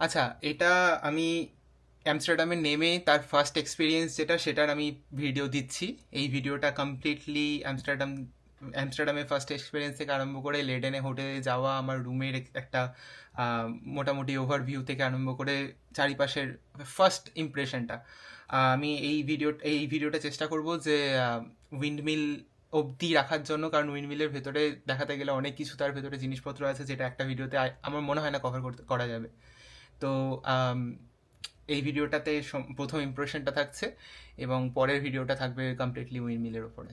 আচ্ছা, এটা আমি অ্যামস্টারডামে নেমে তার ফার্স্ট এক্সপিরিয়েন্স যেটা সেটার আমি ভিডিও দিচ্ছি। এই ভিডিওটা কমপ্লিটলি অ্যামস্টারডামে ফার্স্ট এক্সপিরিয়েন্স থেকে আরম্ভ করে লেডেনে হোটেলে যাওয়া, আমার রুমের একটা আহ, মোটামুটি ওভারভিউ থেকে আরম্ভ করে চারিপাশের ফার্স্ট ইমপ্রেশনটা আমি এই ভিডিওটা চেষ্টা করব যে উইন্ডমিল অবধি রাখার জন্য, কারণ উইন্ডমিলের ভেতরে দেখাতে গেলে অনেক কিছু তার ভেতরে জিনিসপত্র আছে যেটা একটা ভিডিওতে আমার মনে হয় না করা যাবে। তো আম, এই ভিডিওটাতে প্রথম ইমপ্রেশনটা থাকছে এবং পরের ভিডিওটা থাকবে কমপ্লিটলি উইন্ডমিলের ওপরে।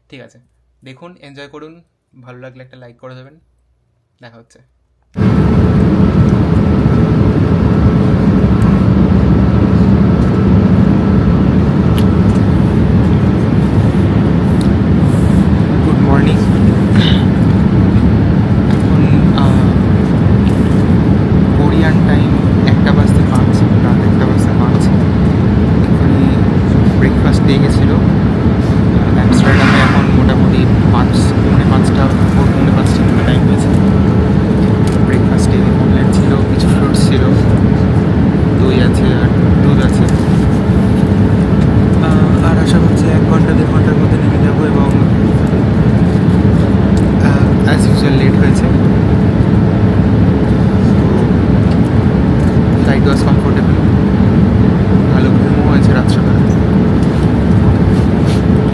ঠিক আছে, দেখুন, এনজয় করুন, ভালো লাগলে একটা লাইক করে দেবেন। দেখা হচ্ছে। Good morning. এখন কোরিয়ান টাইম 1:05, রাত 1:05। এখানে ব্রেকফাস্ট দিয়ে গেছিলো। অ্যামস্টারডামে এখন মোটামুটি 5:05, 4:05 মতো টাইম হয়েছে। ব্রেকফাস্টে অমলেট ছিল, কিছু ফ্রুটস ছিল, দই আছে আর দুধ আছে। আর আশা করছি 1 ঘন্টা 1.5 ঘন্টার মধ্যে নেমে যাবো এবং অ্যাজ ইউজুয়াল লেট হয়েছে। ফ্লাইট ওয়াজ কমফোর্টেবল, ভালো ঘুমও হয়েছে রাত সকালে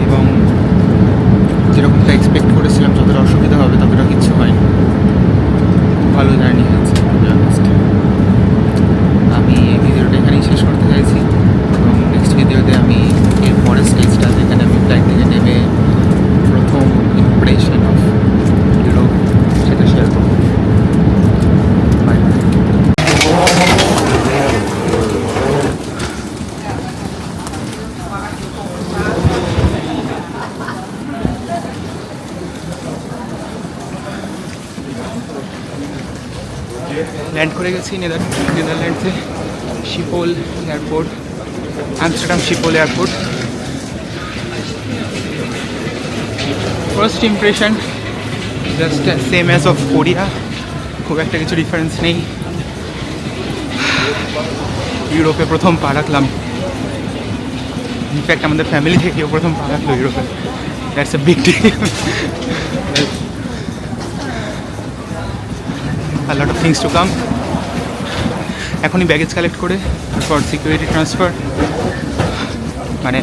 এবং যেরকমটা এক্সপেক্ট করেছিলাম যতটা অসুবিধা হবে ততটা কিচ্ছু হয়নি। ভালো জার্নি হয়েছে। আমি এই ভিডিওটা এখানেই শেষ করতে চাইছি এবং নেক্সট ভিডিওতে আমি এর পরের স্টেজটা, যেখানে আমি ফ্লাইট থেকে নেমে প্রথম ইমপ্রেশন অফ ইউরোপ, সেটা শেয়ার করবো। বাই। ল্যান্ড করে গেছি নেদারল্যান্ডসে Schiphol airport, Amsterdam Schiphol airport. First impression just same as of Korea, খুব একটা কিছু ডিফারেন্স নেই। ইউরোপে প্রথম পা রাখলাম, ইনফ্যাক্ট আমাদের ফ্যামিলি থেকেও প্রথম পা রাখলো ইউরোপে। That's a big deal. a lot of things to come. এখনই ব্যাগেজ কালেক্ট করে ফর সিকিউরিটি ট্রান্সফার, মানে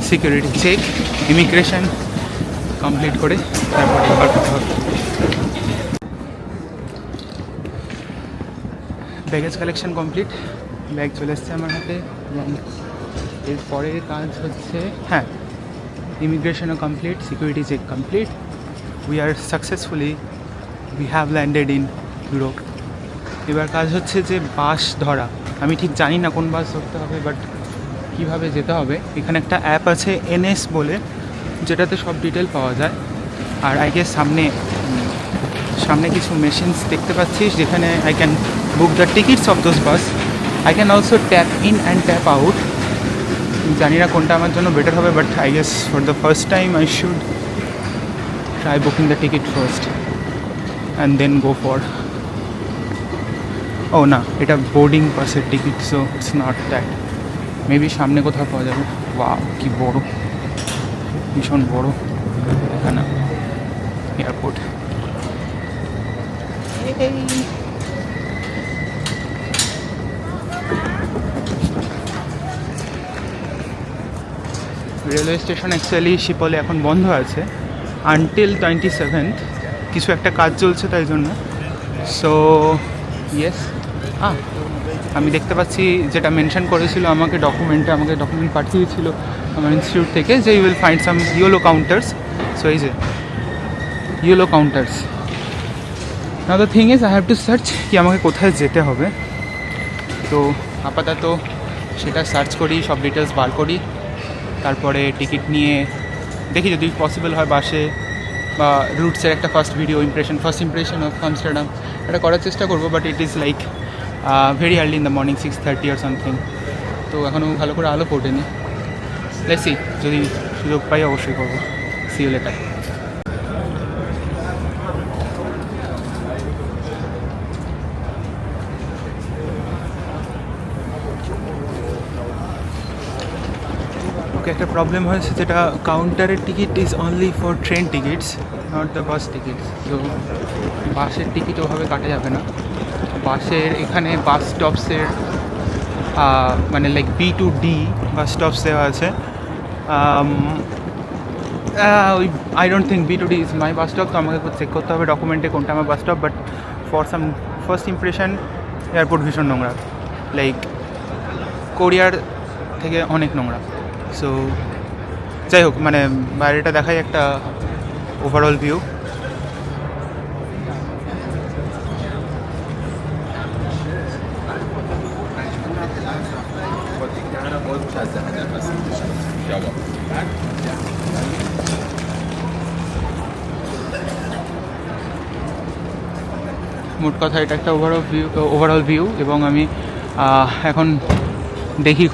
সিকিউরিটি চেক, ইমিগ্রেশন কমপ্লিট করে তারপরে আবার করতে হবে। ব্যাগেজ কালেকশন কমপ্লিট, ব্যাগ চলে এসছে আমার হাতে এবং এরপরে কাজ হচ্ছে, হ্যাঁ, ইমিগ্রেশনও complete, security check complete. We are successfully have landed in Europe. এবার কাজ হচ্ছে যে বাস ধরা। আমি ঠিক জানি না কোন বাস ধরতে হবে, বাট কীভাবে যেতে হবে। এখানে একটা অ্যাপ আছে এনএস বলে, যেটাতে সব ডিটেল পাওয়া যায়। আর আই গেস সামনে কিছু মেশিনস দেখতে পাচ্ছিস, যেখানে I can book the tickets of those bus. I can also tap in and tap out. জানি না কোনটা আমার জন্য বেটার হবে, but I guess for the first time I should try booking the ticket first and then go for, ও না, এটা boarding পাসের ticket, so it's not that. Maybe সামনে কোথাও পাওয়া যাবে। ওয়াও, কি বড়, ভীষণ বড় এখানে এয়ারপোর্ট। রেলওয়ে স্টেশন অ্যাকচুয়ালি শিপলে এখন বন্ধ আছে আনটিল 27th, কিছু একটা কাজ চলছে তাই জন্য। সো ইয়েস, আমি দেখতে পাচ্ছি যেটা মেনশন করেছিল আমাকে ডকুমেন্ট পাঠিয়েছিল আমার ইনস্টিটিউট থেকে, যে you will find some yellow counters. So এই যে yellow counters. Now the thing is I have to search কি আমাকে কোথায় যেতে হবে। তো আপাতত সেটা সার্চ করি, সব ডিটেলস বার করি, তারপরে টিকিট নিয়ে দেখি যদি পসিবল হয় বাসে বা রুটসের একটা ফার্স্ট ইমপ্রেশন অফ আমস্টারডাম এটা করার চেষ্টা করবো। But it is like very early in the morning, 6:30 or something. তো এখনও ভালো করে আলো ফোটেনি। লেটস সি, যদি সুযোগ পাই অবশ্যই করবো। C you later. ওকে একটা প্রবলেম হয়েছে, যেটা কাউন্টারের ticket is only for train tickets, not the bus tickets. তো বাসের টিকিট ওভাবে কাটা যাবে না। বাসের এখানে বাস স্টপসের মানে like B to D bus stops দেওয়া আছে। ওই I don't think B to D is my bus stop, তো আমাকে চেক করতে হবে ডকুমেন্টে কোনটা আমার bus stop. But for some first impression airport ভীষণ নোংরা, লাইক কোরিয়ার থেকে অনেক নোংরা। সো যাই হোক, মানে বাইরেটা দেখাই একটা ওভারঅল ভিউ। মোট কথা এটা একটা ওভারঅল ভিউ। এবং আমি এখন দেখি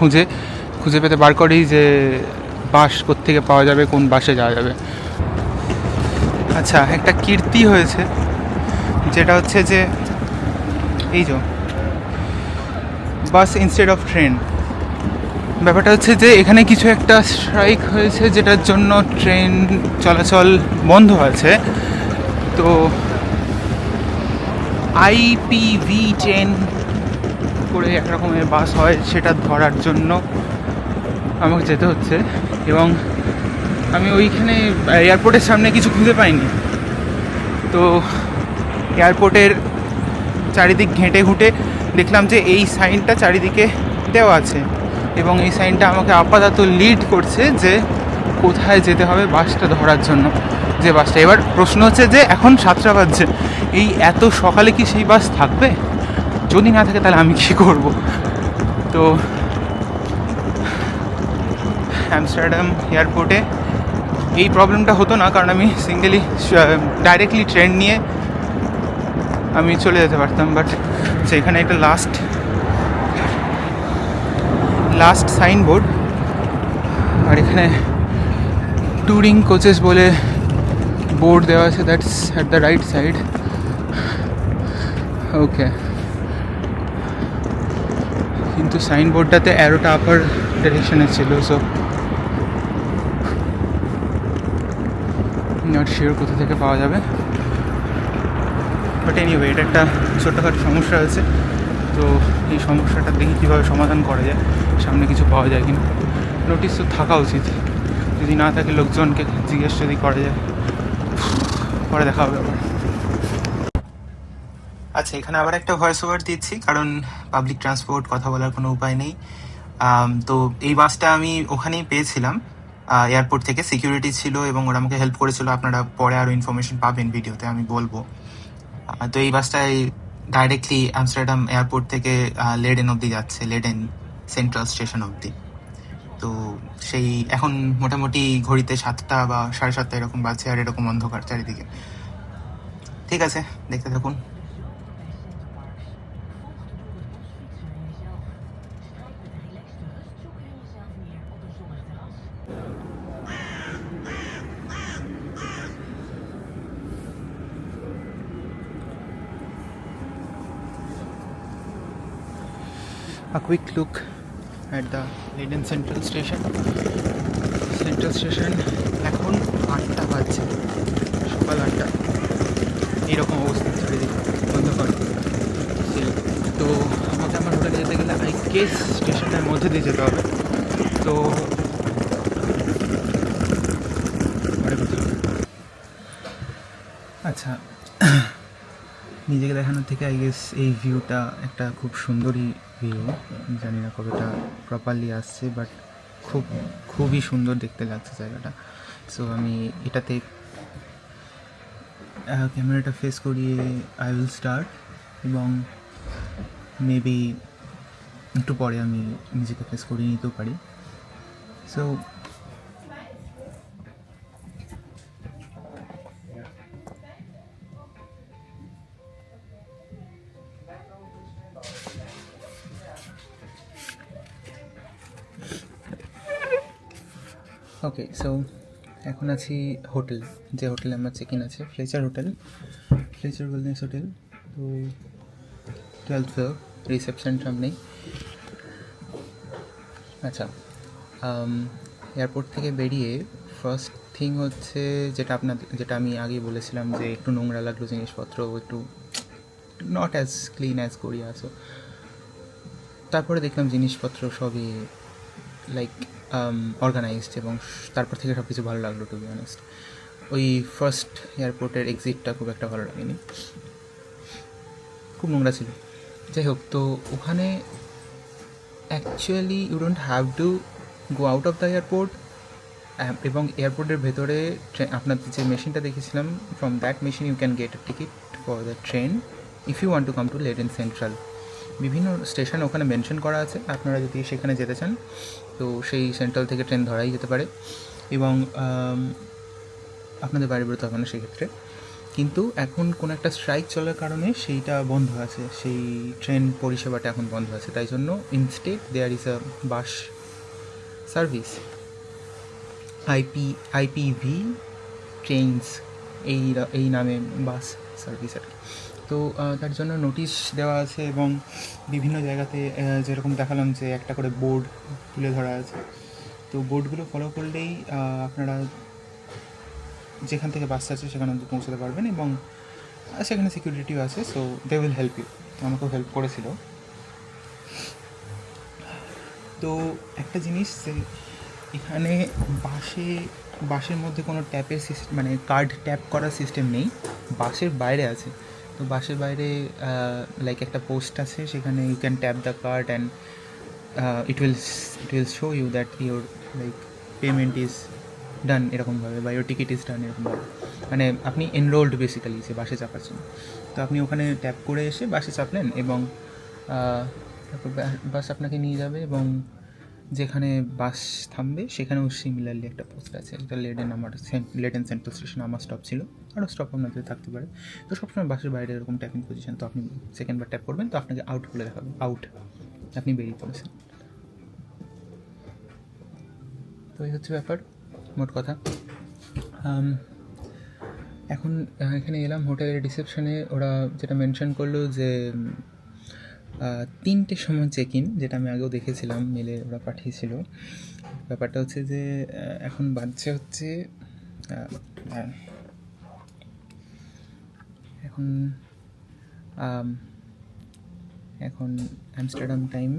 খুঁজে পেতে বার করি যে বাস কোত্থেকে পাওয়া যাবে, কোন বাসে যাওয়া যাবে। আচ্ছা, একটা কীর্তি হয়েছে, যেটা হচ্ছে যে এই যে বাস ইনস্টেড অফ ট্রেন। ব্যাপারটা হচ্ছে যে এখানে কিছু একটা স্ট্রাইক হয়েছে, যেটার জন্য ট্রেন চলাচল বন্ধ আছে। তো IPV ট্রেন করে এক রকমের বাস হয়, সেটা ধরার জন্য আমাকে যেতে হচ্ছে। এবং আমি ওইখানে এয়ারপোর্টের সামনে কিছু খুঁজে পাইনি। তো এয়ারপোর্টের চারিদিক ঘেঁটে ঘুঁটে দেখলাম যে এই সাইনটা চারিদিকে দেওয়া আছে, এবং এই সাইনটা আমাকে আপাতত লিড করছে যে কোথায় যেতে হবে বাসটা ধরার জন্য। যে বাসটা, এবার প্রশ্ন হচ্ছে যে এখন 7টা বাজছে, এই এত সকালে কি সেই বাস থাকবে? যদি না থাকে তাহলে আমি কী করব? তো অ্যামস্টারডাম এয়ারপোর্টে এই প্রবলেমটা হতো না, কারণ আমি ডাইরেক্টলি ট্রেন নিয়ে আমি চলে যেতে পারতাম। বাট সেখানে একটা লাস্ট সাইনবোর্ড, আর এখানে ট্যুরিং কোচেস বলে বোর্ড দেওয়া আছে, that's at the right side. Okay, কিন্তু সাইনবোর্ডটাতে অ্যারোটা আপার ডিরেকশনে ছিল, সো নট শিওর কোথা থেকে পাওয়া যাবে। বাট এনিওয়ে, এটা একটা ছোটোখাটো সমস্যা আছে। তো এই সমস্যাটা দেখি কীভাবে সমাধান করা যায়, সামনে কিছু পাওয়া যায় কিনা। নোটিশ তো থাকা উচিত, যদি না থাকে লোকজনকে জিজ্ঞেস যদি করা যায়। পরে দেখা হবে আবার। আচ্ছা, এখানে আবার একটা ভয়েস ওভার দিচ্ছি, কারণ পাবলিক ট্রান্সপোর্ট, কথা বলার কোনো উপায় নেই। তো এই বাসটা আমি ওখানেই পেয়েছিলাম, এয়ারপোর্ট থেকে সিকিউরিটি ছিল এবং ওরা আমাকে হেল্প করেছিল। আপনারা পরে আরও ইনফরমেশন পাবেন ভিডিওতে, আমি বলবো। তো এই বাসটাই ডাইরেক্টলি আমস্টারডাম এয়ারপোর্ট থেকে লেডেন অবধি যাচ্ছে, লেডেন সেন্ট্রাল স্টেশন অবধি। তো সেই এখন মোটামুটি ঘড়িতে 7টা বা 7:30 এরকম বাজছে, আর এরকম অন্ধকার চারিদিকে। ঠিক আছে, দেখতে থাকুন। A quick look at the Leiden Central Station. এখন 8টা বাজছে, সকাল 8টা। এইরকম অবস্থা চারিদিকে অন্ধকার। তো আমাকে আমার হোটেলে যেতে গেলে কেস স্টেশনের মধ্যে দিয়ে যেতে হবে। তো আচ্ছা, নিজেকে দেখানোর থেকে আই গেস এই ভিউটা একটা খুব সুন্দরই ভিউ। জানি না কতটা প্রপারলি আসছে, বাট খুবই সুন্দর দেখতে লাগছে জায়গাটা। সো আমি এটাতে ক্যামেরাটা ফেস করিয়ে আই উইল স্টার্ট, এবং মেবি একটু পরে আমি নিজেকে ফেস করিয়ে নিতেও পারি। সো ওকে, সো এখন আছি হোটেল, যে হোটেলে আমার চেক ইন আছে, ফ্লেচার ওয়েলনেস হোটেল। তো 12th ফ্লোর, রিসেপশন সামনেই। আচ্ছা, এয়ারপোর্ট থেকে বেরিয়ে ফার্স্ট থিং হচ্ছে যেটা আমি আগেই বলেছিলাম যে একটু নোংরা লাগলো জিনিসপত্র, একটু not as clean as Korea. So তারপরে দেখলাম জিনিসপত্র সবই লাইক অর্গানাইজড, এবং তারপর থেকে সব কিছু ভালো লাগলো টু বি অনেস্ট। ওই ফার্স্ট এয়ারপোর্টের এক্সিটটা খুব একটা ভালো লাগেনি, খুব নোংরা ছিল। যাই হোক, তো ওখানে actually you don't have to go out of the airport, এবং এয়ারপোর্টের ভেতরে আপনার যে মেশিনটা দেখেছিলাম, from that machine you can get a ticket for the train if you want to come to Leiden Central. বিভিন্ন স্টেশন ওখানে মেনশন করা আছে, আপনারা যদি সেখানে যেতে চান তো সেই সেন্ট্রাল থেকে ট্রেন ধরাই যেতে পারে, এবং আপনাদের বাড়ি বেরোতে হবে না সেক্ষেত্রে। কিন্তু এখন কোনো একটা স্ট্রাইক চলার কারণে সেইটা বন্ধ আছে, সেই ট্রেন পরিষেবাটা এখন বন্ধ আছে। তাই জন্য instead there is a bus service, IPV trains এই নামে বাস সার্ভিস আর কি। তো তার জন্য নোটিশ দেওয়া আছে, এবং বিভিন্ন জায়গাতে যেরকম দেখালাম যে একটা করে বোর্ড তুলে ধরা আছে। তো বোর্ডগুলো ফলো করলেই আপনারা যেখান থেকে বাস আছে সেখানে অব্দি পৌঁছাতে পারবেন, এবং সেখানে সিকিউরিটিও আছে। So they will help you. আমাকেও হেল্প করেছিল। তো একটা জিনিস যে এখানে বাসের মধ্যে কোনো ট্যাপের সিস্টেম, মানে কার্ড ট্যাপ করার সিস্টেম নেই, বাসের বাইরে আছে। তো বাসের বাইরে লাইক একটা পোস্ট আছে, সেখানে you can tap the card and it will show you that your like payment is done এরকমভাবে, বা ইউর টিকিট ইজ ডান এরকমভাবে। মানে আপনি এনরোল্ড বেসিক্যালি যে বাসে চাপার জন্য। তো আপনি ওখানে ট্যাপ করে এসে বাসে চাপলেন, এবং তারপর বাস আপনাকে নিয়ে যাবে, এবং যেখানে বাস থামবে সেখানেও সিমিলারলি একটা পোস্ট আছে। একটা লেডেন সেন্ট্রাল স্টেশন আমার স্টপ ছিল, আরও স্টপ আপনাদের থাকতে পারে। তো সবসময় বাসের বাইরে এরকম ট্যাপিং পজিশন, তো আপনি সেকেন্ডবার ট্যাপ করবেন তো আপনাকে আউট বলে দেখাবে, আউট, আপনি বেরিয়ে পড়েছেন। তো এই হচ্ছে ব্যাপার, মোট কথা। এখন এখানে এলাম হোটেলের রিসেপশনে, ওরা যেটা মেনশন করলো যে 3টের সময় চেক ইন, যেটা আমি আগেও দেখেছিলাম, মেলে ওরা পাঠিয়েছিল। ব্যাপারটা হচ্ছে যে এখন বাজছে হচ্ছে এখন অ্যামস্টারডাম টাইম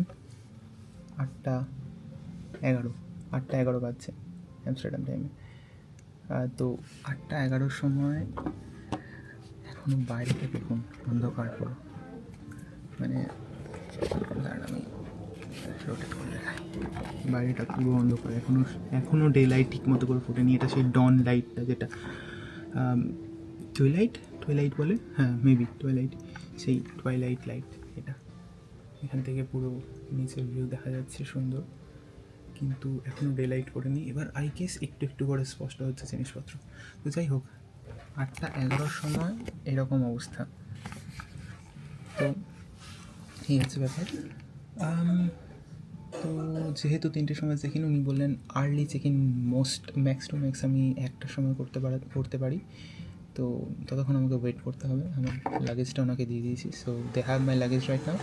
8টা 11 বাজছে অ্যামস্টারডাম টাইমে। তো 8টা 11 সময় এখনও বাইরেটা দেখুন অন্ধকার পুরো, মানে আমি রোটেট করে দেখাই, বাইরেটা পুরো অন্ধকার, এখনও ডে লাইট ঠিক মতো করে ফোটেনি। এটা সেই ডন লাইটটা, যেটা টুইলাইট বলে, হ্যাঁ মেবি টুইলাইট, সেই টুইলাইট লাইট এটা। এখান থেকে পুরো নিচের ভিউ দেখা যাচ্ছে সুন্দর, কিন্তু এখনও ডে লাইট করেনি। এবার আই গেস একটু একটু করে স্পষ্ট হচ্ছে জিনিসপত্র। তো যাই হোক, 8টা 11 সময় এরকম অবস্থা। তো এই হচ্ছে ব্যাপার। তো যেহেতু 3টের সময় চেক ইন, উনি বললেন early check in max to max আমি 1টার সময় করতে পারি। তো ততক্ষণ আমাকে ওয়েট করতে হবে। আমার লাগেজটা ওনাকে দিয়ে দিয়েছি, so they have my luggage right now.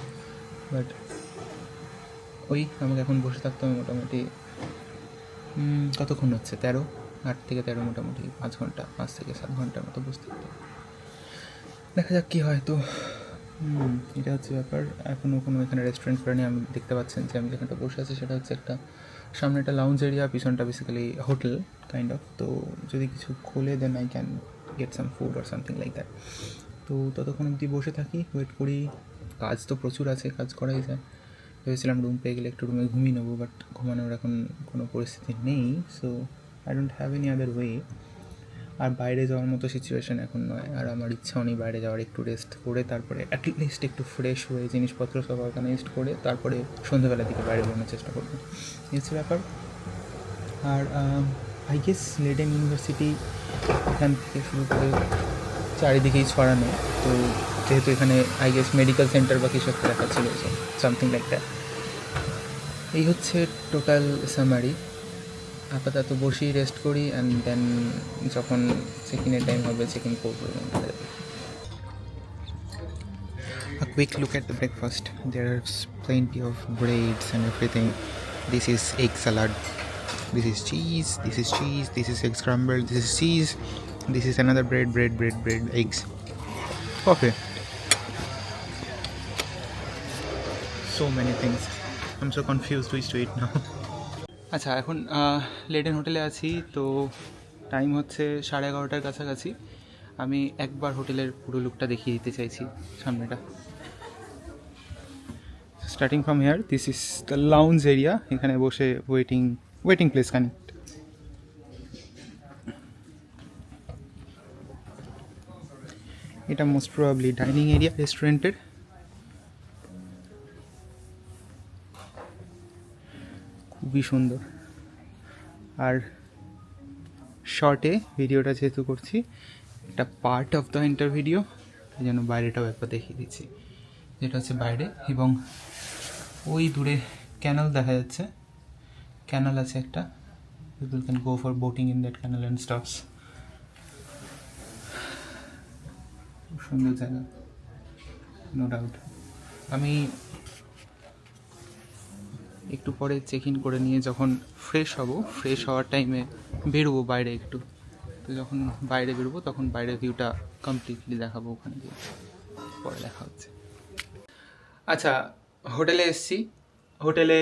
But আমাকে এখন বসে থাকতে হবে মোটামুটি কতক্ষণ হচ্ছে, 8 থেকে 13, মোটামুটি 5 থেকে 7 ঘন্টার মতো বসতে হবে। দেখা যাক কী হয়। তো এটা হচ্ছে ব্যাপার। এখনও কোনো এখানে রেস্টুরেন্ট করেনি। আমি দেখতে পাচ্ছেন যে আমি যেখানটা বসে আছি সেটা হচ্ছে একটা সামনে একটা লাউঞ্জ এরিয়া, পিছনটা বেসিক্যালি হোটেল কাইন্ড অফ। তো যদি কিছু খোলে then I can get some food or something like that. তো ততক্ষণ অবধি বসে থাকি, ওয়েট করি। কাজ তো প্রচুর আছে, কাজ করাই যায়। ভেবেছিলাম রুম পেয়ে গেলে একটু রুমে ঘুমিয়ে নেবো, বাট ঘুমানোর এখন কোনো পরিস্থিতি নেই। So I don't have any other way. আর বাইরে যাওয়ার মতো সিচুয়েশান এখন নয়, আর আমার ইচ্ছাও নেই বাইরে যাওয়ার। একটু রেস্ট করে তারপরে অ্যাটলিস্ট একটু ফ্রেশ হয়ে জিনিসপত্র সব অর্গানাইজড করে তারপরে সন্ধ্যেবেলার দিকে বাইরে বেরোনোর চেষ্টা করবো। এই হচ্ছে ব্যাপার। আর আই গেস লেডেন ইউনিভার্সিটি এখান থেকে শুরু করে চারিদিকেই ছড়ানো। তো যেহেতু এখানে আই গেস মেডিকেল সেন্টার বা কিছু একটা দেখাচ্ছিল, সামথিং লাইক দ্যাট। এই হচ্ছে টোটাল সামারি। আপাতত বসেই রেস্ট করি, অ্যান্ড দেন যখন চেক ইনের টাইম হবে চেক ইন করবো। A quick look at the breakfast. There are plenty of breads and everything. This is egg salad. This is cheese, this is cheese, this is egg scrambled, this is cheese, this is another bread, eggs. Okay. So many things. I'm so confused which to eat now. আচ্ছা, এখন লেডেন হোটেলে আছি, তো time হচ্ছে 11:30 কাছাকাছি। আমি একবার হোটেলের পুরো লুকটা দেখিয়ে দিতে চাইছি সামনেটা। Starting from here, this is the lounge area. এখানে বসে ওয়েটিং প্লেস কানেক্ট। এটা মোস্ট প্রবাবলি ডাইনিং এরিয়া রেস্টুরেন্টের। খুবই সুন্দর। আর শর্টে ভিডিওটা যেহেতু করছি, এটা part of the enter video, এই জন্য বাইরেটাও একবার দেখিয়ে দিচ্ছি। যেটা হচ্ছে বাইরে, এবং ওই দূরে ক্যানাল দেখা যাচ্ছে। ক্যানাল আছে একটা, people can go for boating in that canal and stuffs. খুব সুন্দর জায়গা, নো ডাউট। আমি একটু পরে চেক ইন করে নিয়ে যখন ফ্রেশ হওয়ার টাইমে বেরোবো বাইরে একটু। তো যখন বাইরে বেরোবো তখন বাইরের ভিউটা কমপ্লিটলি দেখাবো ওখানে গিয়ে। পরে দেখা হচ্ছে। আচ্ছা, হোটেলে এসছি। হোটেলে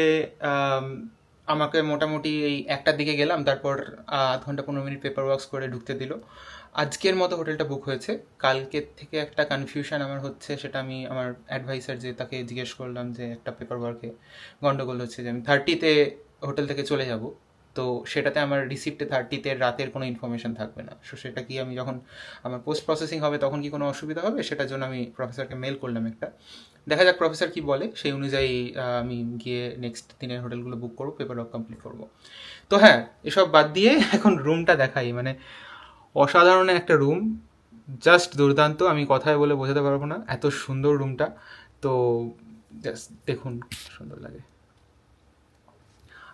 আমাকে মোটামুটি এই 1টার দিকে গেলাম, তারপর আধ ঘন্টা 15 মিনিট পেপার ওয়ার্কস করে ঢুকতে দিল। আজকের মতো হোটেলটা বুক হয়েছে। কালকের থেকে একটা কনফিউশন আমার হচ্ছে, সেটা আমি আমার অ্যাডভাইসার যে তাকে জিজ্ঞেস করলাম যে একটা পেপার ওয়ার্কে গন্ডগোল হচ্ছে, যে আমি 30তে হোটেল থেকে চলে যাব, তো সেটাতে আমার রিসিপ্টে 30তে রাতের কোনো ইনফরমেশন থাকবে না। সো সেটা কি আমি যখন আমার পোস্ট প্রসেসিং হবে তখন কি কোনো অসুবিধা হবে, সেটার জন্য আমি প্রফেসরকে মেল করলাম একটা। দেখা যাক প্রফেসর কি বলে, সেই অনুযায়ী আমি গিয়ে নেক্সট দিনের হোটেলগুলো বুক করবো, পেপার ওয়ার্ক কমপ্লিট করবো। তো হ্যাঁ, এসব বাদ দিয়ে এখন রুমটা দেখাই। মানে অসাধারণ একটা রুম, জাস্ট দুর্দান্ত। আমি কথায় বলে বোঝাতে পারবো না, এত সুন্দর রুমটা। তো জাস্ট দেখুন, সুন্দর লাগে।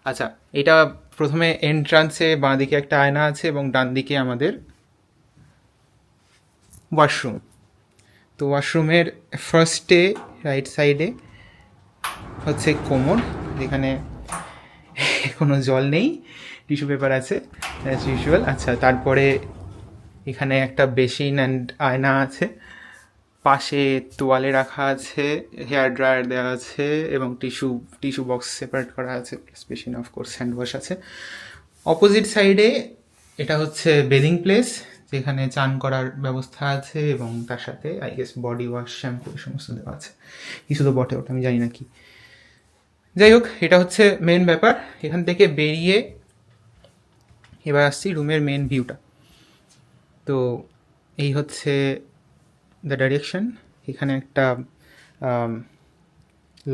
আচ্ছা, এটা প্রথমে এন্ট্রান্সে বাঁ দিকে একটা আয়না আছে এবং ডান দিকে আমাদের ওয়াশরুম। তো ওয়াশরুমের ফার্স্টে রাইট সাইডে হচ্ছে কোমর, যেখানে কোনো জল নেই, টিস্যু পেপার আছে অ্যাজ ইউজুয়াল। আচ্ছা, তারপরে এখানে একটা বেসিন অ্যান্ড আয়না আছে, পাশে তোয়ালে রাখা আছে, হেয়ার ড্রায়ার দেওয়া আছে এবং টিস্যু বক্স সেপারেট করা আছে, plus basin of course, hand wash আছে। অপোজিট সাইডে এটা হচ্ছে বেদিং প্লেস, যেখানে চান করার ব্যবস্থা আছে এবং তার সাথে I guess body wash, shampoo এই সমস্ত দেওয়া আছে। কিছু তো বটে, ওটা আমি জানি না কি। যাই হোক, এটা হচ্ছে মেন ব্যাপার। এখান থেকে বেরিয়ে এবার আসছি রুমের মেন ভিউটা। তো এই হচ্ছে দ্য ডাইরেকশন। এখানে একটা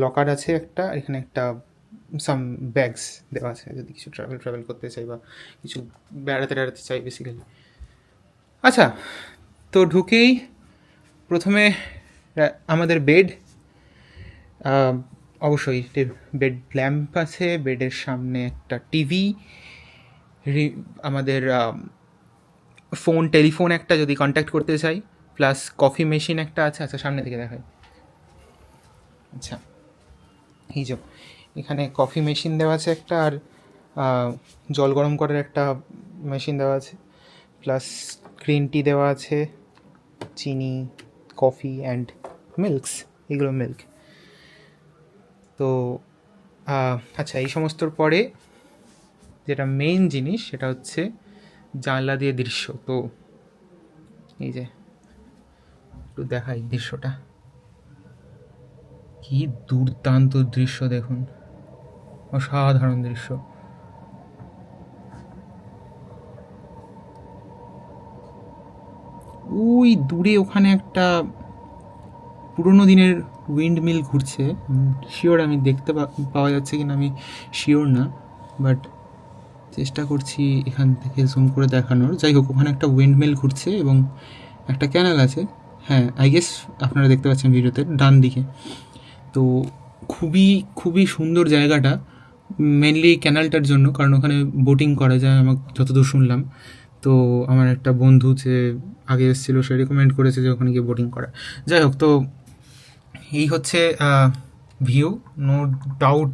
লকার আছে একটা, এখানে একটা সাম ব্যাগস দেওয়া আছে যদি কিছু ট্রাভেল করতে চাই বা কিছু বেড়াতে চাই বেসিক্যালি। আচ্ছা, তো ঢুকেই প্রথমে আমাদের বেড, অবশ্যই বেড ল্যাম্প আছে, বেডের সামনে একটা টিভি, আমাদের ফোন, টেলিফোন একটা যদি কন্ট্যাক্ট করতে চাই, প্লাস কফি মেশিন একটা আছে। আচ্ছা, সামনে থেকে দেখাই। আচ্ছা, এই যে এখানে কফি মেশিন দেওয়া আছে একটা, আর জল গরম করার একটা মেশিন দেওয়া আছে, প্লাস গ্রিন টি দেওয়া আছে, চিনি, কফি অ্যান্ড মিল্কস, এগুলো মিল্ক। তো আচ্ছা, এই সমস্তর পরে যেটা মেইন জিনিস সেটা হচ্ছে জানলা দিয়ে দৃশ্য। তো এই যে একটু দেখাই দৃশ্যটা, কি দুর্দান্ত দৃশ্য দেখুন, অসাধারণ দৃশ্য। ওই দূরে ওখানে একটা পুরোনো দিনের উইন্ড মিল ঘুরছে, শিওর আমি দেখতে পাওয়া যাচ্ছে কিনা আমি শিওর না, বাট চেষ্টা করছি এখান থেকে জুম করে দেখানোর। যাই হোক, ওখানে একটা উইন্ড মিল ঘুরছে এবং একটা ক্যানাল আছে। হ্যাঁ, আই গেস আপনারা দেখতে পাচ্ছেন ভিডিওতে ডান দিকে। তো খুবই সুন্দর জায়গাটা, মেনলি ক্যানালটার জন্য, কারণ ওখানে বোটিং করা যায় আমার যতদূর শুনলাম। তো আমার একটা বন্ধু যে আগে এসেছিলো সে রেকমেন্ড করেছে যে ওখানে গিয়ে বোটিং করা। যাই হোক, তো এই হচ্ছে ভিউ, নো ডাউট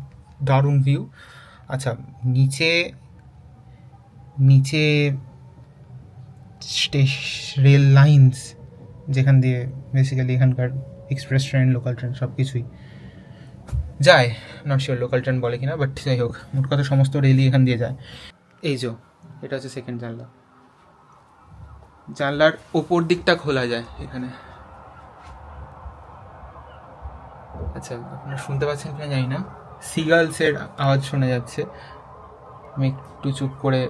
দারুণ ভিউ। আচ্ছা, নিচে নিচে রেল লাইন্স, যেখান দিয়ে বেসিক্যালি এখানকার এক্সপ্রেস ট্রেন, লোকাল ট্রেন সব কিছুই যায়। নট শিওর লোকাল ট্রেন বলে কিনা, বাট যাই হোক, মোট কথা সমস্ত রেলই এখান দিয়ে যায়। এই যে এটা হচ্ছে সেকেন্ড জানলা, জানলার ওপর দিকটা খোলা যায় এখানে। আচ্ছা, আপনারা শুনতে পাচ্ছেন কিনা জানি না, সিগালসের আওয়াজ শোনা যাচ্ছে। আমি একটু চুপ করে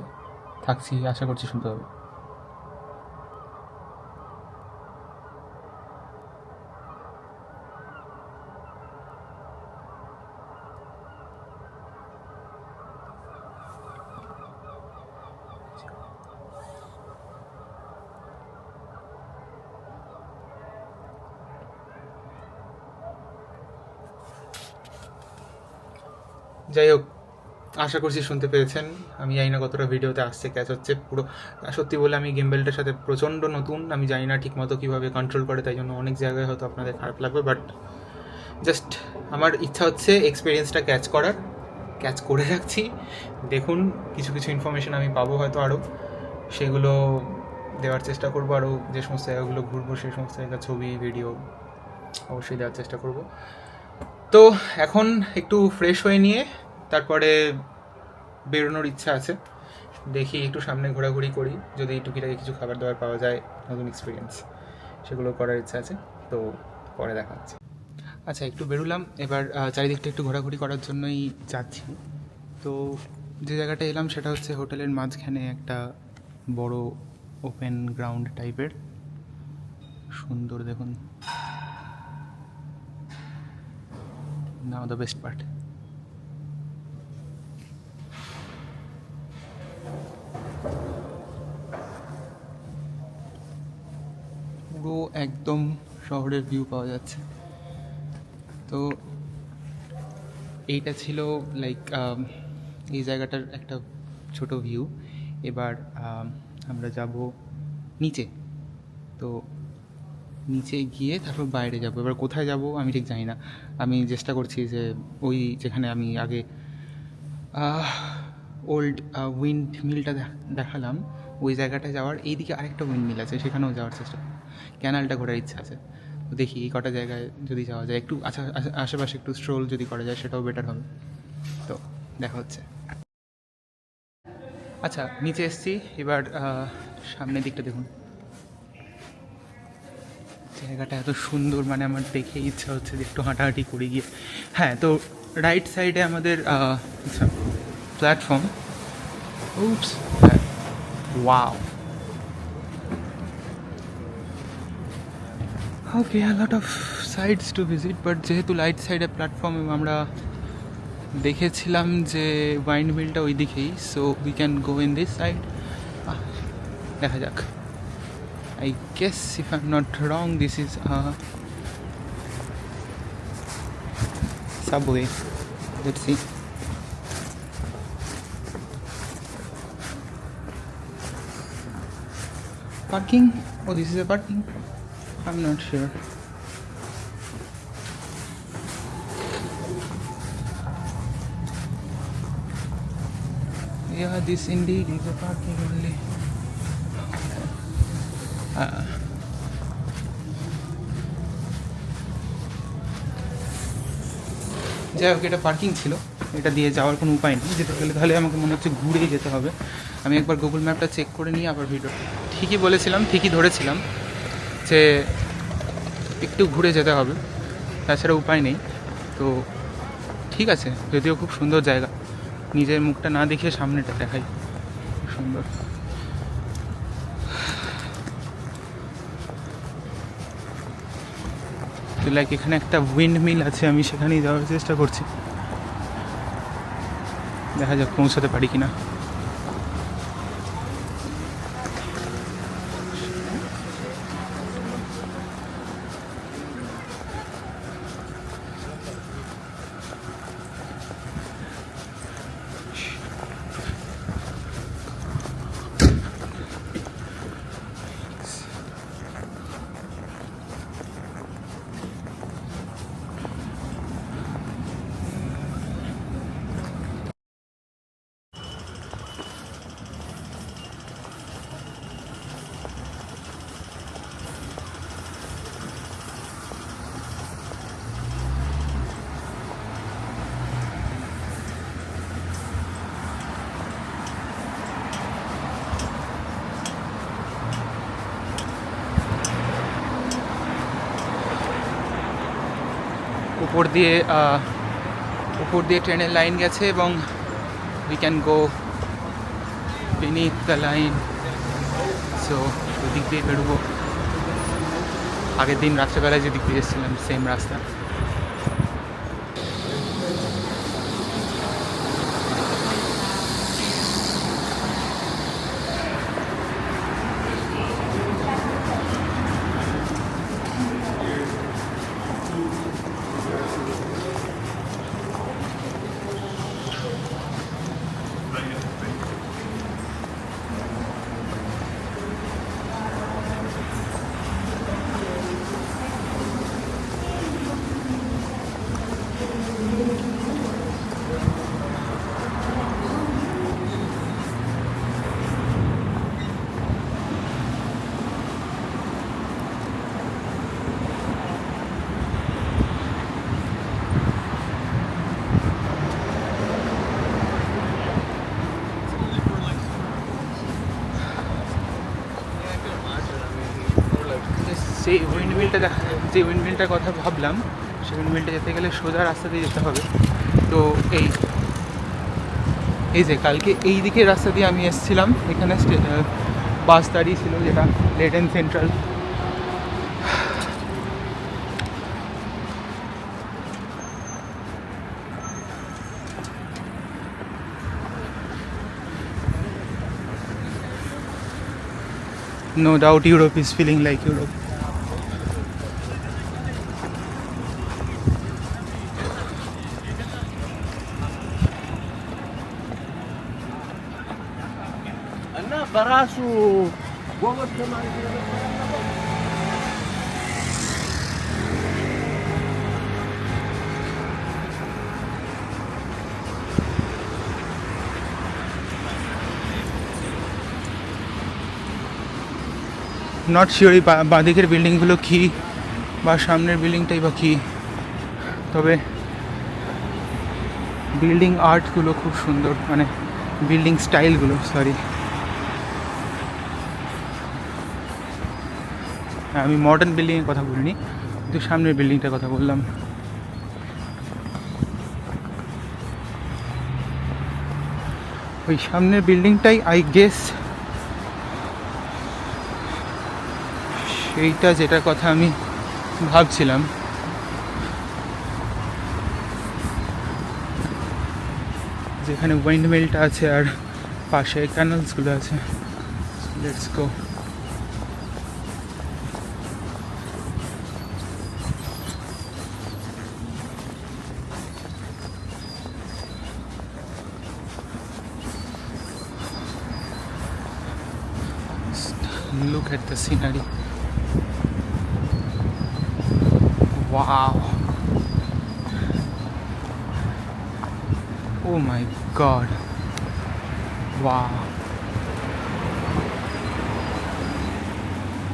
থাকছি, আশা করছি শুনতে পাবে। যাই হোক, আশা করছি শুনতে পেয়েছেন। আমি জানি না কতটা ভিডিওতে আসছে, ক্যাচ হচ্ছে পুরো। সত্যি বলে আমি গেমবেলটার সাথে প্রচণ্ড নতুন, আমি জানি না ঠিকমতো কীভাবে কন্ট্রোল করে, তাই জন্য অনেক জায়গায় হয়তো আপনাদের খারাপ লাগবে, বাট জাস্ট আমার ইচ্ছা হচ্ছে এক্সপিরিয়েন্সটা ক্যাচ করে রাখছি। দেখুন, কিছু কিছু ইনফরমেশান আমি পাবো হয়তো আরও, সেগুলো দেওয়ার চেষ্টা করবো। আরও যে সমস্ত জায়গাগুলো ঘুরবো সেই সমস্ত জায়গার ছবি, ভিডিও অবশ্যই দেওয়ার চেষ্টা করব। তো এখন একটু ফ্রেশ হয়ে নিয়ে তারপরে বেরোনোর ইচ্ছা আছে। দেখি একটু সামনে ঘোরাঘুরি করি, যদি টুকিটাকি কিছু খাবার দাবার পাওয়া যায়, নতুন এক্সপিরিয়েন্স, সেগুলো করার ইচ্ছা আছে। তো পরে দেখা হচ্ছে। আচ্ছা, একটু বেরোলাম, এবার চারিদিকটা একটু ঘোরাঘুরি করার জন্যই যাচ্ছি। তো যে জায়গাটা এলাম সেটা হচ্ছে হোটেলের মাঝখানে একটা বড় ওপেন গ্রাউন্ড টাইপের, সুন্দর দেখুন। নাও দ্য বেস্ট পার্ট, পুরো একদম শহরের ভিউ পাওয়া যাচ্ছে। তো এইটা ছিল লাইক এই জায়গাটার একটা ছোট ভিউ। এবার আমরা যাব নিচে। তো নিচে গিয়ে তারপর বাইরে যাব। এবার কোথায় যাব আমি ঠিক জানি না। আমি চেষ্টা করছি যে ওই যেখানে আমি আগে ওল্ড উইন্ড মিলটা দেখালাম, ওই জায়গাটায় যাওয়ার এইদিকে আরেকটা উইন্ড মিল আছে, সেখানেও যাওয়ার চেষ্টা, ক্যানালটা ঘোরার ইচ্ছা আছে। তো দেখি এই কটা জায়গায় যদি যাওয়া যায়, একটু আশেপাশে একটু স্ট্রোল যদি করা যায় সেটাও বেটার হবে। তো দেখা হচ্ছে। আচ্ছা, নিচে এসছি, এবার সামনের দিকটা দেখুন। জায়গাটা এত সুন্দর, মানে আমার দেখে ইচ্ছা হচ্ছে যে একটু হাঁটাহাঁটি করে গিয়ে। হ্যাঁ, তো রাইট সাইডে আমাদের আচ্ছা প্ল্যাটফর্ম। উপস, হ্যাঁ, wow, okay, a lot of sites to visit, but যেহেতু রাইট সাইডে প্ল্যাটফর্ম আমরা দেখেছিলাম যে ওয়াইন্ড মিলটা ওই দিকেই, so we can go in this side. দেখা যাক। I guess if I'm not wrong, this is a subway. Let's see. Parking? Oh, this is a parking? I'm not sure. Yeah, this indeed is a parking only. যাই হোক, এটা parking ছিল, এটা দিয়ে যাওয়ার কোনো উপায় নেই। যেতে গেলে তাহলে আমাকে মনে হচ্ছে ঘুরেই যেতে হবে। আমি একবার গুগল ম্যাপটা চেক করে নিয়ে আবার ভিডিও, ঠিকই বলেছিলাম, ঠিকই ধরেছিলাম যে একটু ঘুরে যেতে হবে, তাছাড়া উপায় নেই। তো ঠিক আছে, যদিও খুব সুন্দর জায়গা, নিজের মুখটা না দেখিয়ে সামনেটা দেখাই, সুন্দর। তো লাইক এখানে একটা উইন্ড মিল আছে, আমি সেখানেই যাওয়ার চেষ্টা করছি, দেখা যাক পৌঁছাতে পারি কিনা। উপর দিয়ে ট্রেনের লাইন গেছে এবং we can go beneath the line. So ওদিক দিয়ে বেরোবো। আগের দিন রাত্রেবেলায় যে দিক দিয়ে এসেছিলাম সেম রাস্তা। সেই উইন্ডমিলটার কথা ভাবলাম, সেই উইন্ডমিলটা যেতে গেলে সোজা রাস্তা দিয়ে যেতে হবে। তো এই যে কালকে এই দিকের রাস্তা দিয়ে আমি এসেছিলাম, এখানে বাস দাঁড়িয়ে ছিল যেটা লেডেন central. No doubt Europe is feeling like Europe. Ana barasu gomot naman. Not sure এই বাঁদিকের বিল্ডিংগুলো কী বা সামনের বিল্ডিংটাই বা কী, তবে বিল্ডিং আর্টগুলো খুব সুন্দর, মানে বিল্ডিং স্টাইলগুলো, সরি আমি মডার্ন বিল্ডিংয়ের কথা বলিনি, কিন্তু সামনের বিল্ডিংটার কথা বললাম। ওই সামনের বিল্ডিংটাই আই গেস সেইটা যেটার কথা আমি ভাবছিলাম। যেখানে উইন্ডমিলটা আছে আর পাশে ক্যানেলসগুলো আছে। Let's go. Look at the scenery. Wow. Oh my god. Wow.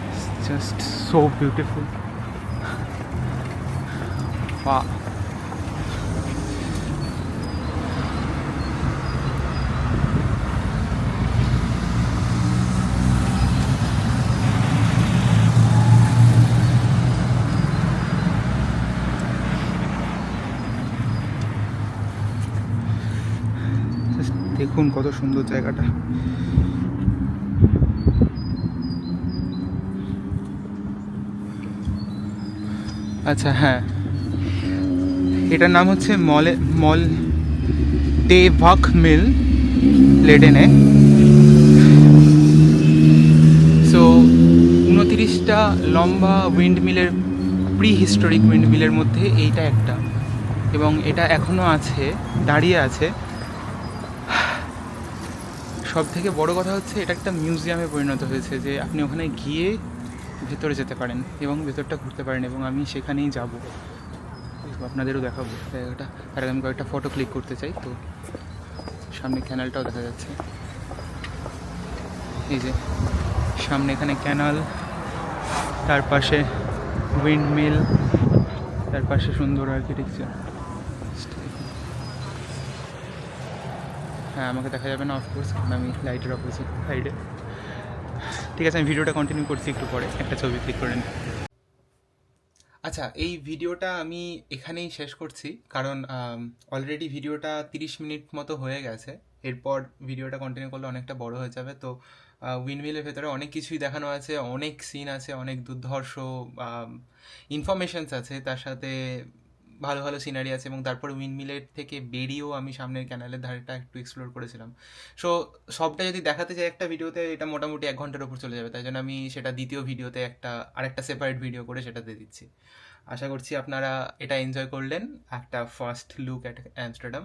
It's just so beautiful. Wow. দেখুন কত সুন্দর জায়গাটা। আচ্ছা হ্যাঁ, এটার নাম হচ্ছে মল ডে ভাক মিল লেডেনে। সো 29টা লম্বা উইন্ডমিলের হিস্টোরিক উইন্ডমিলের মধ্যে এইটা একটা, এবং এটা এখনও আছে, দাঁড়িয়ে আছে। সব থেকে বড় কথা হচ্ছে এটা একটা মিউজিয়ামে পরিণত হয়েছে, যে আপনি ওখানে গিয়ে ভেতরে যেতে পারেন এবং ভেতরটা ঘুরতে পারেন, এবং আমি সেখানেই যাব, আপনাদেরও দেখাবো জায়গাটা। তার আগে আমি কয়েকটা ফটো ক্লিক করতে চাই। তো সামনে ক্যানালটাও দেখা যাচ্ছে, এই যে সামনে এখানে ক্যানাল, তার পাশে উইন্ডমিল, তার পাশে সুন্দর আর্কিটেকচার। হ্যাঁ, আমাকে দেখা যাবে না অফকোর্স, কারণ আমি লাইটের অপোজিট সাইডে। ঠিক আছে, আমি ভিডিওটা কন্টিনিউ করছি, একটু পরে একটা ছবি ক্লিক করে নিই। আচ্ছা, এই ভিডিওটা আমি এখানেই শেষ করছি, কারণ অলরেডি ভিডিওটা 30 মিনিট মতো হয়ে গেছে। এরপর ভিডিওটা কন্টিনিউ করলে অনেকটা বড় হয়ে যাবে। তো উইন্ডমিলের ভেতরে অনেক কিছুই দেখানো আছে, অনেক সিন আছে, অনেক দুর্ধর্ষ ইনফরমেশনস আছে, তার সাথে ভালো ভালো সিনারি আছে, এবং তারপর উইন্ডমিলের থেকে বেরিয়েও আমি সামনের ক্যানালের ধারেটা একটু এক্সপ্লোর করেছিলাম। সো সবটা যদি দেখাতে চাই একটা ভিডিওতে, এটা মোটামুটি 1 ঘন্টার উপর চলে যাবে, তাই জন্য আমি সেটা দ্বিতীয় ভিডিওতে আরেকটা সেপারেট ভিডিও করে সেটাতে দিচ্ছি। আশা করছি আপনারা এটা এনজয় করলেন, একটা first look at Amsterdam,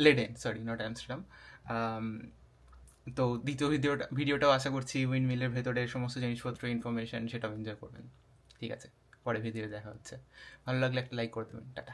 Leiden, sorry, not Amsterdam. তো দ্বিতীয় ভিডিওটাও আশা করছি উইন্ডমিলের ভেতরে সমস্ত জিনিসপত্র, ইনফরমেশন, সেটাও এনজয় করবেন। ঠিক আছে, পরে ভিডিও দেখা হচ্ছে। ভালো লাগলে একটা লাইক করে দেবেন। টাটা।